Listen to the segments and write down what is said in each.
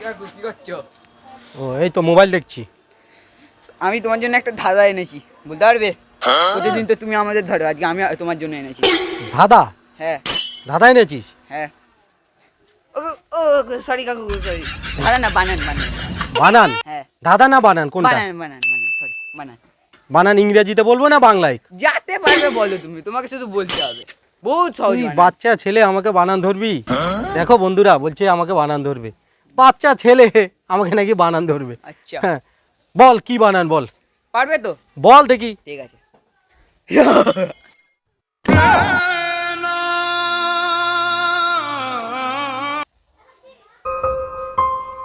কি করছো? ও এই তো মোবাইল দেখছি। আমি তোমার জন্য একটা ধাঁধা এনেছি, বলতে পারবে? প্রতিদিন তো তুমি আমাদের ধরো, আজকে আমি তোমার জন্য এনেছি। ধাঁধা? হ্যাঁ ধাঁধা এনেছিস? হ্যাঁ। ও ও সরি কাকু, সরি। ধাঁধা না, বানান বানান। বানান? হ্যাঁ ধাঁধা না বানান কোনটা? বানান বানান বানান, সরি বানান। বানান ইংরেজিতে বলবো না বাংলায়? যাতে পারবে বলো, তুমি তোমাকে শুধু বলতে হবে, বহুত সহজ তুই বানান। বাচ্চা ছেলে আমাকে বানান ধরবি? দেখো বন্ধুরা বলছে আমাকে বানান ধরবে, বাচ্চা ছেলে আমাকে নাকি বানান ধরবে। আচ্ছা হ্যাঁ বল কি বানান বল, পারবে তো? বল দেখি। ঠিক আছে।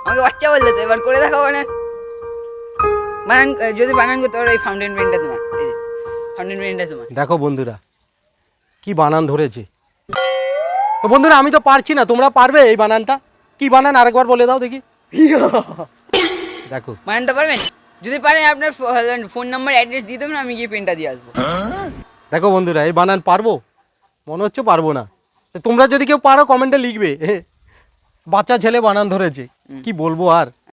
আমাকে বাচ্চা বললে তো, এবার করে দেখাবো বানান। বানান যদি বানান করতে পারো, এই ফাউন্টেন পেনটা তোমার, এই যে ফাউন্টেন পেনটা তোমার। দেখো বন্ধুরা কি বানান ধরেছে। তো বন্ধুরা আমি তো পারছি না, তোমরা পারবে এই বানানটা? কি বানান আরেকবার বলে দাও দেখি। দেখো বানানটা পারবেন? যদি পারেন আপনার ফোন নাম্বার অ্যাড্রেস দিয়ে দেবেন, আমি গিয়ে পেনটা দিয়ে আসবো। দেখো বন্ধুরা এই বানান পারবো? মনে হচ্ছে পারবো না। তো তোমরা যদি কেউ পারো কমেন্টে লিখবে। বাচ্চা ছেলে বানান ধরেছে, কি বলবো আর।